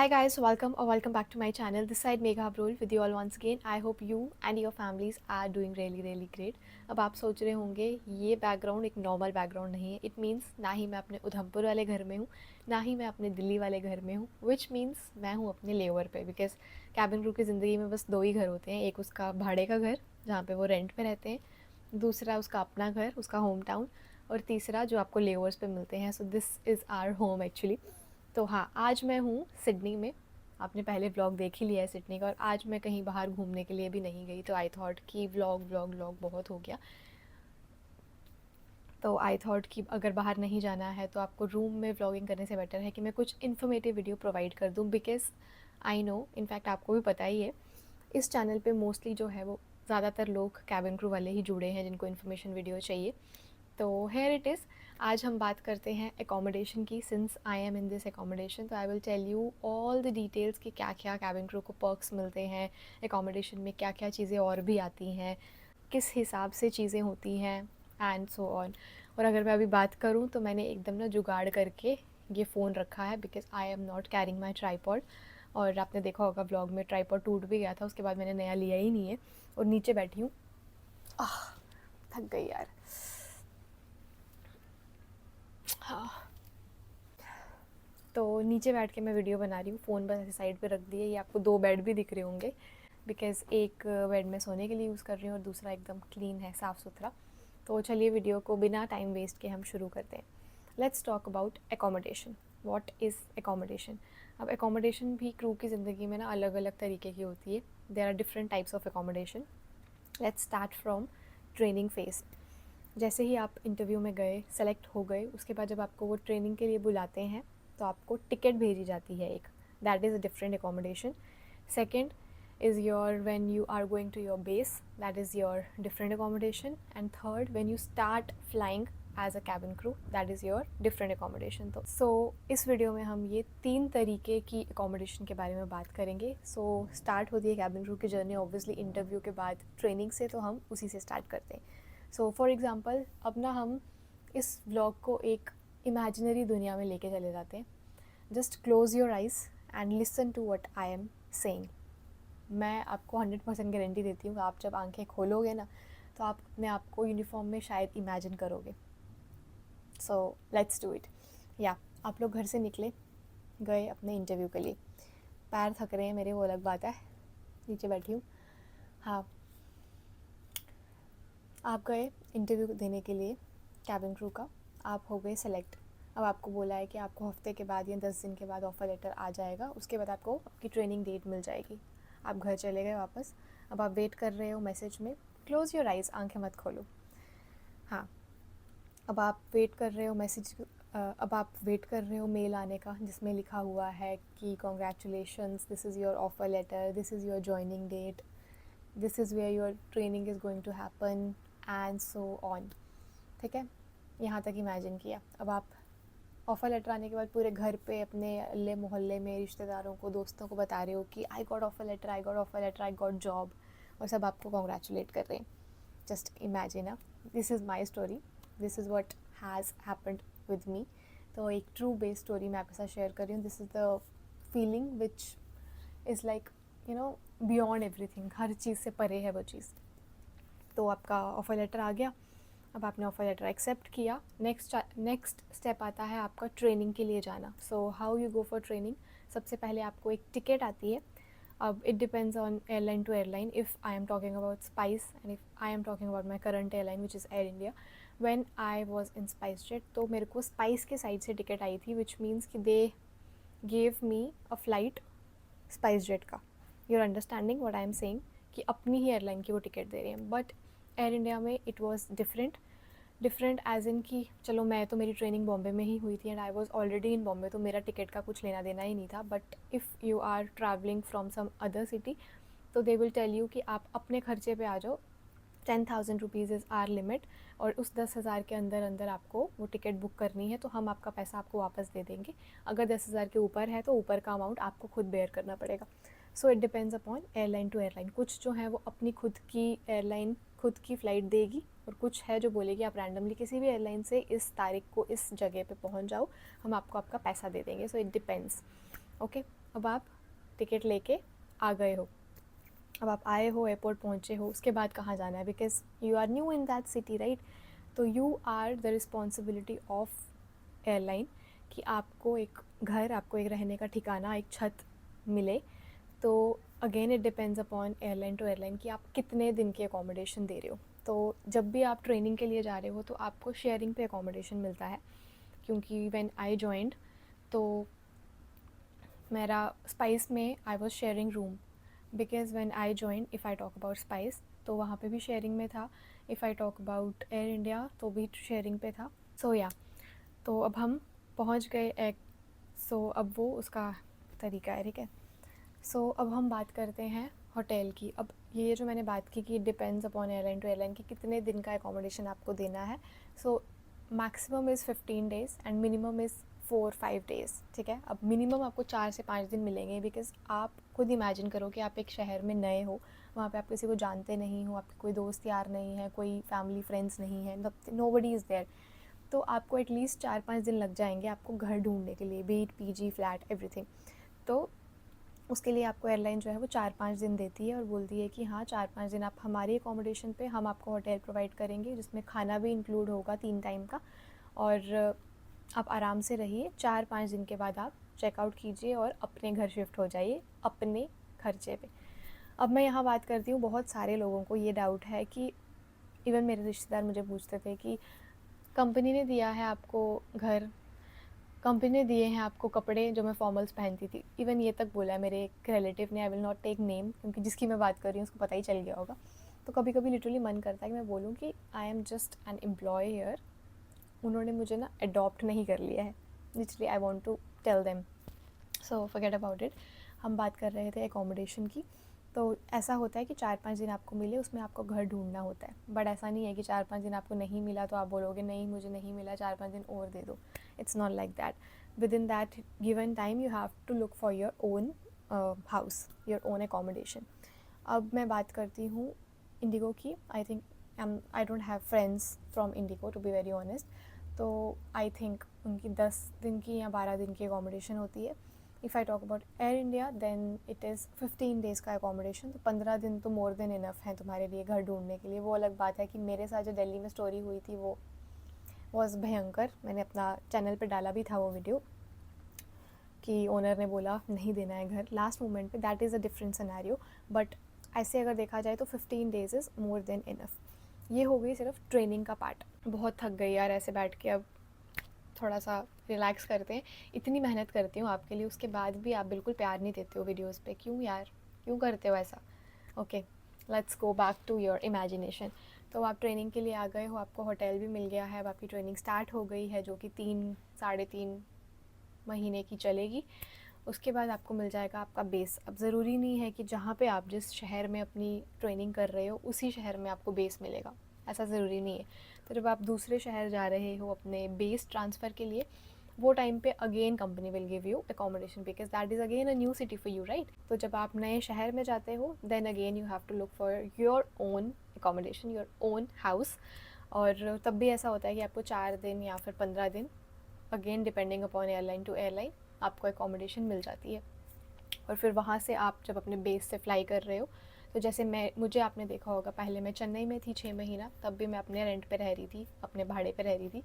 Hi guys, welcome back to my channel. This side Megha Abrol with you all once again. I hope you and your families are doing really great. अब आप सोच रहे होंगे ये background एक normal background नहीं है. It means ना ही मैं अपने उधमपुर वाले घर में हूँ, ना ही मैं अपने दिल्ली वाले घर में हूँ, विच मीन्स मैं हूँ अपने लेओवर पे. बिकॉज कैबिन क्रू की ज़िंदगी में बस दो ही घर होते हैं. एक उसका भाड़े का घर जहाँ पे वो रेंट पे रहते हैं, दूसरा उसका अपना घर, उसका होम टाउन, और तीसरा जो आपको लेओवर्स पे मिलते हैं. So this is our home actually. तो हाँ, आज मैं हूँ सिडनी में. आपने पहले व्लॉग देख ही लिया है सिडनी का, और आज मैं कहीं बाहर घूमने के लिए भी नहीं गई. तो आई थॉट कि व्लॉग बहुत हो गया. तो आई थॉट कि अगर बाहर नहीं जाना है तो आपको रूम में व्लॉगिंग करने से बेटर है कि मैं कुछ इन्फॉर्मेटिव वीडियो प्रोवाइड कर दूँ. बिकॉज आई नो, इनफैक्ट आपको भी पता ही है, इस चैनल पे मोस्टली जो है वो ज़्यादातर लोग कैबिन क्रू वाले ही जुड़े हैं जिनको इन्फॉर्मेशन वीडियो चाहिए. तो हेयर इट इज़. आज हम बात करते हैं एकोमोडेशन की. Since I am in this accommodation, तो I will tell you all the details कि क्या क्या कैबिन क्रू को पर्क्स मिलते हैं एकोमोडेशन में, क्या क्या चीज़ें और भी आती हैं, किस हिसाब से चीज़ें होती हैं, एंड सो ऑन. और अगर मैं अभी बात करूँ तो मैंने एकदम ना जुगाड़ करके ये फ़ोन रखा है because I am not carrying my tripod. और आपने देखा होगा व्लॉग में ट्राईपॉड टूट भी गया था, उसके बाद मैंने नया लिया ही नहीं है. और नीचे बैठी हूँ, थक गई यार. हाँ, तो नीचे बैठ के मैं वीडियो बना रही हूँ. फ़ोन बस ऐसे साइड पे रख दिए. ये आपको दो बेड भी दिख रहे होंगे बिकॉज़ एक बेड मैं सोने के लिए यूज़ कर रही हूँ और दूसरा एकदम क्लीन है, साफ़ सुथरा. तो चलिए वीडियो को बिना टाइम वेस्ट के हम शुरू करते हैं. Let's talk about accommodation. What is accommodation? अब एकोमोडेशन भी क्रू की ज़िंदगी में ना अलग अलग तरीके की होती है. There are different types of accommodation. Let's start from training phase. जैसे ही आप इंटरव्यू में गए, सेलेक्ट हो गए, उसके बाद जब आपको वो ट्रेनिंग के लिए बुलाते हैं तो आपको टिकट भेजी जाती है एक. That is a different accommodation. Second is your when you are going to your base, that is your different accommodation. And third, when you start flying as a cabin crew, that is your different accommodation. तो so इस video में हम ये तीन तरीके की accommodation के बारे में बात करेंगे. so start होती है cabin crew की जर्नी ऑब्वियसली इंटरव्यू के बाद ट्रेनिंग से, तो हम उसी से स्टार्ट करते हैं. सो फॉर एग्ज़ाम्पल अब ना हम इस व्लॉग को एक इमेजिनरी दुनिया में लेके चले जाते हैं. Just close your eyes and listen to what I am saying. मैं आपको 100% गारंटी देती हूँ कि आप जब आंखें खोलोगे ना तो आप अपने आप को यूनिफॉर्म में शायद इमेजिन करोगे. So let's do it. या आप लोग घर से निकले, गए अपने इंटरव्यू के लिए. पैर थक रहे हैं मेरे, वो अलग बात है, नीचे बैठी हूँ. हाँ, आप गए इंटरव्यू देने के लिए कैबिन क्रू का. आप हो गए सेलेक्ट. अब आपको बोला है कि आपको हफ्ते के बाद या 10 दिन के बाद ऑफ़र लेटर आ जाएगा. उसके बाद आपको आपकी ट्रेनिंग डेट मिल जाएगी. आप घर चले गए वापस. अब आप वेट कर रहे हो मैसेज में. क्लोज़ योर आइज़, आंखें मत खोलो. हाँ, अब आप वेट कर रहे हो मैसेज, अब आप वेट कर रहे हो मेल आने का जिसमें लिखा हुआ है कि congratulations, this is your offer letter, this is your joining date, this is where your training is going to happen, and so on. ठीक है, यहाँ तक इमेजिन किया. अब आप ऑफ़र लेटर आने के बाद पूरे घर पे अपने अल्ले मोहल्ले में रिश्तेदारों को, दोस्तों को बता रहे हो कि I got offer letter, I got offer letter, I got job, और सब आपको कॉन्ग्रेचुलेट कर रहे हैं. Just imagine. This is my story, this is what has happened with me. तो एक ट्रू बेस्ड स्टोरी मैं आपके साथ शेयर कर रही हूँ. This is the feeling which is like you know beyond everything. हर चीज़ से परे है वो चीज़. तो आपका ऑफ़र लेटर आ गया. अब आपने ऑफ़र लेटर एक्सेप्ट किया. नेक्स्ट स्टेप आता है आपका ट्रेनिंग के लिए जाना. So how you go for training. सबसे पहले आपको एक टिकट आती है. अब it depends on airline to airline. If I am talking about Spice and if I am talking about my current airline which is Air India. When I was in SpiceJet, तो मेरे को स्पाइस के साइड से टिकट आई थी, which means कि they gave me a flight SpiceJet का. Your understanding what I am saying, कि अपनी ही एयरलाइन की वो टिकट दे रहे हैं. बट एयर इंडिया में it was different as in कि चलो मैं तो, मेरी ट्रेनिंग बॉम्बे में ही हुई थी and I was already in Bombay, तो मेरा टिकट का कुछ लेना देना ही नहीं था. But if you are travelling from some other city, तो दे विल टेल यू कि आप अपने खर्चे पे आ जाओ. 10,000 रुपीज़ इज़ आर लिमिट, और उस 10,000 के अंदर अंदर आपको वो टिकट बुक करनी है, तो हम आपका पैसा आपको वापस दे देंगे. अगर 10,000 के ऊपर है तो ऊपर का अमाउंट आपको खुद बेयर करना पड़ेगा. So it depends upon airline to airline. कुछ जो है वो अपनी खुद की एयरलाइन खुद की फ़्लाइट देगी, और कुछ है जो बोलेगी आप रैंडमली किसी भी एयरलाइन से इस तारीख को इस जगह पे पहुंच जाओ, हम आपको आपका पैसा दे देंगे. सो इट डिपेंड्स. ओके, अब आप टिकट लेके आ गए हो, अब आप आए हो, एयरपोर्ट पहुँचे हो, उसके बाद कहाँ जाना है, because you are new in that city right. तो you are the responsibility of airline कि आपको एक घर, आपको एक रहने का ठिकाना, एक छत मिले। तो again it depends upon airline to airline कि आप कितने दिन की अकोमोडेशन दे रहे हो। तो जब भी आप ट्रेनिंग के लिए जा रहे हो तो आपको शेयरिंग पे अकोमोडेशन मिलता है, क्योंकि व्हेन आई जॉइंड तो मेरा स्पाइस में I was sharing room, because when I joined, if I talk about spice तो वहाँ पे भी शेयरिंग में था, if I talk about Air India तो भी शेयरिंग पे था। सो या तो अब हम पहुँच गए एक, सो अब वो उसका तरीका है, ठीक है। सो अब हम बात करते हैं होटल की। अब ये जो मैंने बात की कि depends upon airline to airline कि कितने दिन का एकोमोडेशन आपको देना है। So maximum is 15 days and minimum is 4-5 days, ठीक है। अब मिनिमम आपको 4 से 5 दिन मिलेंगे, बिकॉज़ आप खुद इमेजिन करो कि आप एक शहर में नए हो, वहाँ पे आप किसी को जानते नहीं हो, आपके कोई दोस्त यार नहीं है, कोई फैमिली फ्रेंड्स नहीं है, नोबडी इज़ देयर। तो आपको एटलीस्ट 4-5 दिन लग जाएंगे आपको घर ढूंढने के लिए, बीट पीजी फ्लैट एवरीथिंग। तो उसके लिए आपको एयरलाइन जो है वो 4-5 दिन देती है और बोलती है कि हाँ 4-5 दिन आप हमारी अकोमोडेशन पे, हम आपको होटल प्रोवाइड करेंगे जिसमें खाना भी इंक्लूड होगा 3 टाइम का, और आप आराम से रहिए। 4-5 दिन के बाद आप चेकआउट कीजिए और अपने घर शिफ्ट हो जाइए अपने खर्चे पे। अब मैं यहाँ बात करती हूँ, बहुत सारे लोगों को ये डाउट है कि इवन मेरे रिश्तेदार मुझे पूछते थे कि कंपनी ने दिया है आपको घर, कंपनी ने दिए हैं आपको कपड़े जो मैं फॉर्मल्स पहनती थी, इवन ये तक बोला है मेरे एक रिलेटिव ने, I will not take name क्योंकि जिसकी मैं बात कर रही हूँ उसको पता ही चल गया होगा। तो कभी कभी लिटरली मन करता है कि मैं बोलूँ कि I am just an employ here, उन्होंने मुझे ना अडॉप्ट नहीं कर लिया है, literally I want to tell them. So forget about it. हम बात कर रहे थे एकोमोडेशन की। तो ऐसा होता है कि 4-5 दिन आपको मिले, उसमें आपको घर ढूंढना होता है, बट ऐसा नहीं है कि 4-5 दिन आपको नहीं मिला तो आप बोलोगे नहीं मुझे नहीं मिला, 4-5 दिन और दे दो। It's not like that. With in that given time you have to look for your own house, your own accommodation. अब मैं बात करती हूँ इंडिगो की। I think I don't have friends from IndiGo to be very honest. तो I think उनकी 10 दिन की या 12 दिन की अकोमोडेशन होती है। If I talk about Air India then it is 15 days का अकोमोडेशन। तो 15 दिन तो मोर देन इनफ है तुम्हारे लिए घर ढूंढने के लिए। वो अलग बात है कि मेरे साथ जो दिल्ली में स्टोरी हुई थी वो वॉज भयंकर। मैंने अपना चैनल पे डाला भी था वो वीडियो कि ओनर ने बोला नहीं देना है घर लास्ट मोमेंट पे। That is a different scenario, but ऐसे अगर देखा जाए तो 15 days is more than enough. ये हो गई सिर्फ ट्रेनिंग का पार्ट। बहुत थक गई यार ऐसे बैठ के, अब थोड़ा सा रिलैक्स करते हैं। इतनी मेहनत करती हूँ आपके लिए, उसके बाद भी आप बिल्कुल प्यार नहीं देते हो वीडियोस पे, क्यों यार, क्यों करते हो ऐसा। Okay, let's go back to your imagination. तो आप ट्रेनिंग के लिए आ गए हो, आपको होटल भी मिल गया है, अब आपकी ट्रेनिंग स्टार्ट हो गई है जो कि 3-3.5 महीने की चलेगी। उसके बाद आपको मिल जाएगा आपका बेस। अब ज़रूरी नहीं है कि जहाँ पे आप जिस शहर में अपनी ट्रेनिंग कर रहे हो उसी शहर में आपको बेस मिलेगा, ऐसा ज़रूरी नहीं है। तो जब आप दूसरे शहर जा रहे हो अपने बेस ट्रांसफ़र के लिए, वो टाइम पे again company will give you accommodation because that is again a new city for you right. तो जब आप नए शहर में जाते हो then again you have to look for your own accommodation, your own house. और तब भी ऐसा होता है कि आपको 4 दिन या फिर 15 दिन, again depending upon airline to airline, आपको अकोमोडेशन मिल जाती है। और फिर वहाँ से आप जब अपने बेस से फ़्लाई कर रहे हो, तो जैसे मुझे आपने देखा होगा पहले मैं चेन्नई में थी 6 महीना, तब भी मैं अपने रेंट पे रह रही थी, अपने भाड़े पे रह रही थी।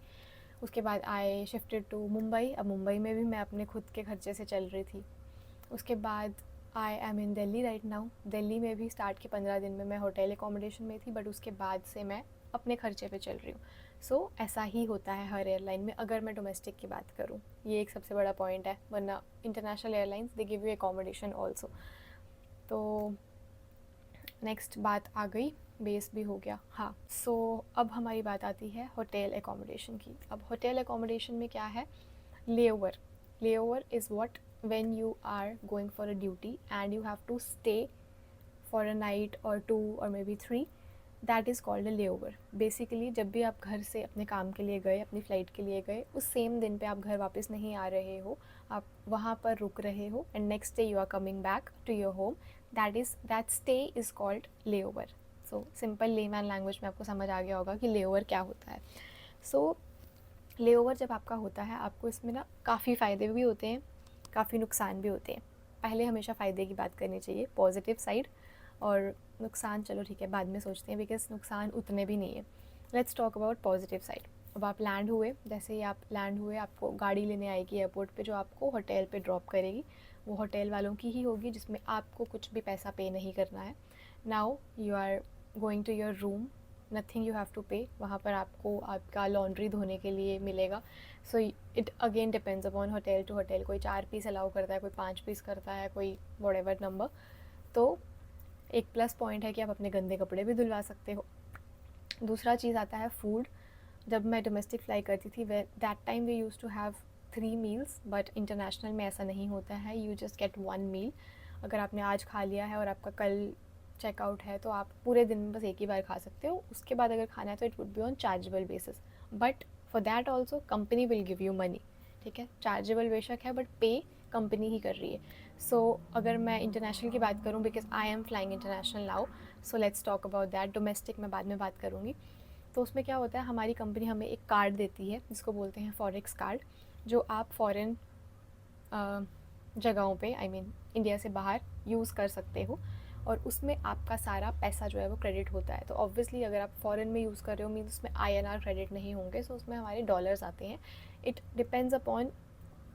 उसके बाद आई शिफ्टेड टू मुंबई। अब मुंबई में भी मैं अपने खुद के खर्चे से चल रही थी। उसके बाद आई am in Delhi right now. Delhi में भी स्टार्ट के 15 दिन में मैं होटल एकोमोडेशन में थी, बट उसके बाद से मैं अपने खर्चे पे चल रही हूँ। सो ऐसा ही होता है हर एयरलाइन में, अगर मैं डोमेस्टिक की बात करूँ। ये एक सबसे बड़ा पॉइंट है, वरना international airlines they give you accommodation also. तो नेक्स्ट बात आ गई, बेस भी हो गया। हाँ, सो अब हमारी बात आती है होटल एकोमोडेशन की। अब होटल एकोमोडेशन में क्या है, layover. Layover is what when you are going for a duty and you have to stay for a night or 2 or maybe 3, that is called a layover. Basically जब भी आप घर से अपने काम के लिए गए, अपनी फ़्लाइट के लिए गए, उस सेम दिन पे आप घर वापस नहीं आ रहे हो, आप वहाँ पर रुक रहे हो and next day you are coming back to your home, that stay is called layover. So simple layman language में आपको समझ आ गया होगा कि लेओवर क्या होता है। सो लेओवर जब आपका होता है, आपको इसमें ना काफ़ी फ़ायदे भी होते हैं, काफ़ी नुकसान भी होते हैं। पहले हमेशा फ़ायदे की बात करनी चाहिए, पॉजिटिव साइड, और नुकसान चलो ठीक है बाद में सोचते हैं, बिकॉज नुकसान उतने भी नहीं है। Let's talk about positive side. अब आप लैंड हुए, जैसे ही आप लैंड हुए आपको गाड़ी लेने आएगी एयरपोर्ट पे, जो आपको होटल पे ड्रॉप करेगी। वो होटल वालों की ही होगी, जिसमें आपको कुछ भी पैसा पे नहीं करना है। Now you are going to your room, nothing you have to pay. वहाँ पर आपको आपका लॉन्ड्री धोने के लिए मिलेगा। So it again depends upon hotel to hotel. कोई 4 पीस अलाउ करता है, कोई 5 पीस करता है, कोई व्हाटएवर नंबर। तो एक प्लस पॉइंट है कि आप अपने गंदे कपड़े भी धुलवा सकते हो। दूसरा चीज़ आता है फूड। जब मैं डोमेस्टिक फ्लाई करती थी that time we use to have 3 meals, but international में ऐसा नहीं होता है, यू जस्ट गेट 1 मील। अगर आपने आज खा लिया है और आपका कल चेकआउट है तो आप पूरे दिन में बस एक ही बार खा सकते हो। उसके बाद अगर खाना है तो it would be on chargeable basis, but for that also company will give you money. ठीक है, चार्जेबल बेशक है बट पे कंपनी ही कर रही है। सो अगर मैं इंटरनेशनल की बात करूँ, because I am flying international now, so let's talk about that. Domestic मैं बाद में बात करूँगी। तो उसमें क्या होता है, हमारी कंपनी हमें एक कार्ड देती है जिसको बोलते हैं फॉरेक्स कार्ड, जो आप फॉरेन जगहों पे आई मीन इंडिया से बाहर यूज़ कर सकते हो, और उसमें आपका सारा पैसा जो है वो क्रेडिट होता है। तो ऑब्वियसली अगर आप फॉरेन में यूज़ कर रहे हो मीन उसमें INR क्रेडिट नहीं होंगे, सो उसमें हमारे डॉलर्स आते हैं। It depends upon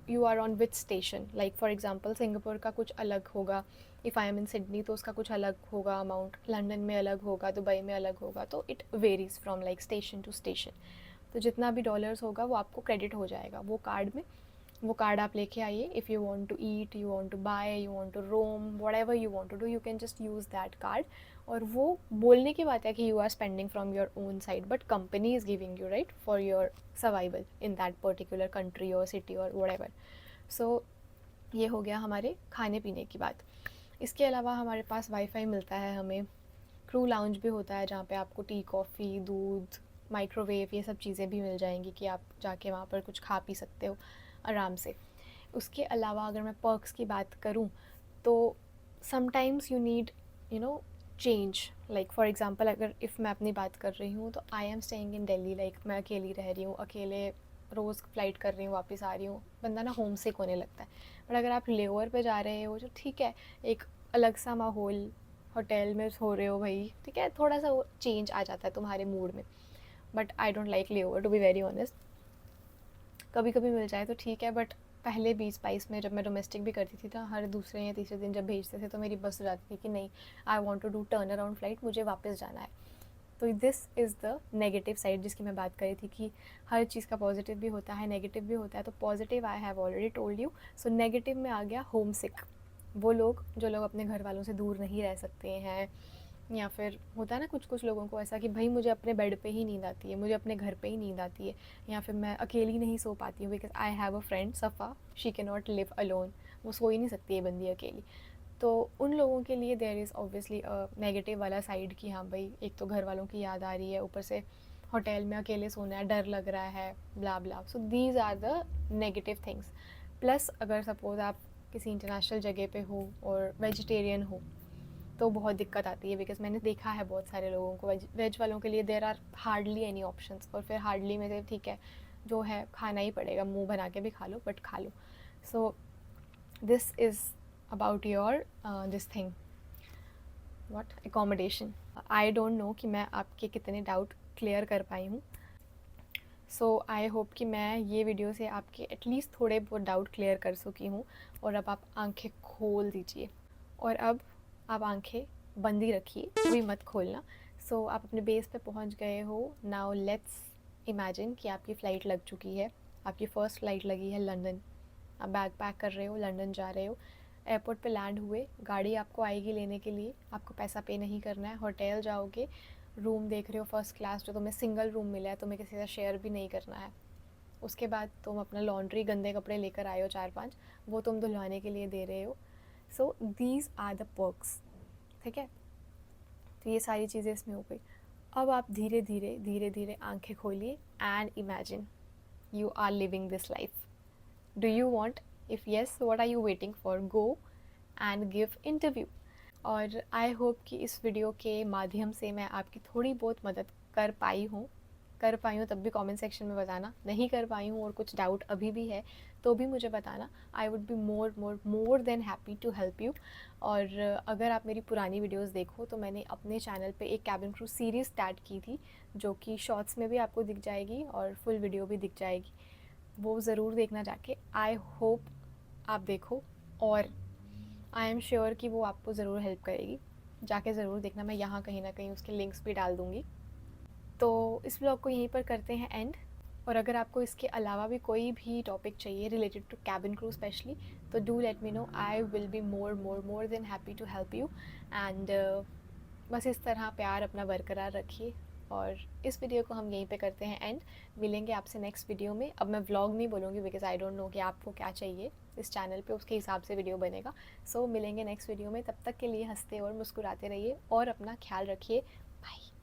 you are on which station. Like for example Singapore का कुछ अलग होगा, if I am in Sydney तो उसका कुछ अलग होगा अमाउंट, लंदन में अलग होगा, दुबई में अलग होगा। तो it varies from like station to station. तो जितना भी डॉलर्स होगा वो आपको क्रेडिट हो जाएगा वो कार्ड में। वो कार्ड आप लेके आइए। If you want to eat, you want to buy, you want to roam, whatever you want to do, you can just use that card. और वो बोलने की बात है कि you are spending from your own side, but company is giving you right for your survival in that particular country और city और whatever. So ये हो गया हमारे खाने पीने की बात। इसके अलावा हमारे पास वाईफाई मिलता है, हमें क्रू लाउंज भी होता है जहाँ पे आपको टी, कॉफ़ी, दूध, माइक्रोवेव ये सब चीज़ें भी मिल जाएंगी कि आप जाके वहाँ पर कुछ खा पी सकते हो आराम से। उसके अलावा अगर मैं पर्क्स की बात करूँ तो sometimes you need you know change. Like for example अगर इफ़ मैं अपनी बात कर रही हूँ तो I am staying in Delhi, like मैं अकेली रह रही हूँ, अकेले रोज़ फ्लाइट कर रही हूँ, वापस आ रही हूँ, बंदा ना होम सिक होने लगता है। बट अगर आप लेओवर पे जा रहे हो जो ठीक है, एक अलग सा माहौल, होटल में सो रहे हो भाई, ठीक है, थोड़ा सा वो चेंज आ जाता है तुम्हारे मूड में। But I don't like layover to be very honest. कभी कभी मिल जाए तो ठीक है, बट पहले 20-22 में जब मैं डोमेस्टिक भी करती थी तो हर दूसरे या तीसरे दिन जब भेजते थे तो मेरी बस हो जाती थी कि नहीं, I want to do turn around flight, मुझे वापस जाना है। तो this is the negative side जिसकी मैं बात करी थी कि हर चीज़ का पॉजिटिव भी होता है, नेगेटिव भी होता है। तो positive I have already told you. So negative में आ गया होम सिक। वो लोग जो लोग अपने घर वालों से दूर नहीं रह सकते हैं, या फिर होता है ना कुछ कुछ लोगों को ऐसा कि भाई मुझे अपने बेड पे ही नींद आती है, मुझे अपने घर पे ही नींद आती है, या फिर मैं अकेली नहीं सो पाती हूँ because I have a friend Safa, she can not live alone. वो सो ही नहीं सकती है बंदी अकेली। तो उन लोगों के लिए देयर इज़ ऑब्वियसली नेगेटिव वाला साइड कि हाँ भाई एक तो घर वालों की याद आ रही है, ऊपर से होटल में अकेले सोना है, डर लग रहा है, blah blah. So these are the negative things. Plus अगर सपोज़ आप किसी इंटरनेशनल जगह पे हो और वेजिटेरियन हो तो बहुत दिक्कत आती है, बिकॉज मैंने देखा है बहुत सारे लोगों को वेज वालों के लिए there are hardly any options, और फिर हार्डली में से ठीक है जो है खाना ही पड़ेगा, मुंह बना के भी खा लो बट खा लो। So this is about your this thing what accommodation. I don't know कि मैं आपके कितने डाउट क्लियर कर पाई हूँ। सो आई होप कि मैं ये वीडियो से आपके एटलीस्ट थोड़े बहुत डाउट क्लियर कर सकी हूँ, और अब आप आंखें खोल दीजिए। और अब आप आंखें बंद ही रखिए, कोई मत खोलना। सो आप अपने बेस पे पहुँच गए हो। नाउ लेट्स इमेजिन कि आपकी फ़्लाइट लग चुकी है, आपकी फ़र्स्ट फ़्लाइट लगी है लंदन। आप बैग पैक कर रहे हो, लंदन जा रहे हो, एयरपोर्ट पे लैंड हुए, गाड़ी आपको आएगी लेने के लिए, आपको पैसा पे नहीं करना है। होटल जाओगे, रूम देख रहे हो फर्स्ट क्लास, जो तुम्हें सिंगल रूम मिला है, तुम्हें किसी से शेयर भी नहीं करना है। उसके बाद तुम अपना लॉन्ड्री गंदे कपड़े लेकर आए हो 4-5, वो तुम धुलवाने के लिए दे रहे हो। So these are the perks. ठीक है, तो ये सारी चीज़ें इसमें हो गई। अब आप धीरे धीरे आंखें खोलिए and imagine you are living this life. Do you want? If yes, what are you waiting for? Go and give interview. और आई होप कि इस वीडियो के माध्यम से मैं आपकी थोड़ी बहुत मदद कर पाई हूँ। कर पाई हूँ तब भी कमेंट सेक्शन में बताना, नहीं कर पाई हूँ और कुछ डाउट अभी भी है तो भी मुझे बताना। I would be more than happy to help you. और अगर आप मेरी पुरानी वीडियोस देखो तो मैंने अपने चैनल पे एक कैबिन क्रू सीरीज़ स्टार्ट की थी, जो कि शॉर्ट्स में भी आपको दिख जाएगी और फुल वीडियो भी दिख जाएगी, वो ज़रूर देखना जाके। आई होप आप देखो और आई एम श्योर कि वो आपको ज़रूर हेल्प करेगी, जाके ज़रूर देखना। मैं यहाँ कहीं ना कहीं उसके लिंक्स भी डाल दूँगी। तो इस ब्लॉग को यहीं पर करते हैं एंड। और अगर आपको इसके अलावा भी कोई भी टॉपिक चाहिए related to cabin crew specially, तो do let me know, I will be more than happy to help you. And बस इस तरह प्यार अपना बरकरार रखिए। और इस वीडियो को हम यहीं पे करते हैं एंड। मिलेंगे आपसे नेक्स्ट वीडियो में। अब मैं व्लॉग नहीं बोलूँगी बिकॉज आई डोंट नो कि आपको क्या चाहिए इस चैनल पे, उसके हिसाब से वीडियो बनेगा। सो मिलेंगे नेक्स्ट वीडियो में, तब तक के लिए हंसते और मुस्कुराते रहिए और अपना ख्याल रखिए। बाय।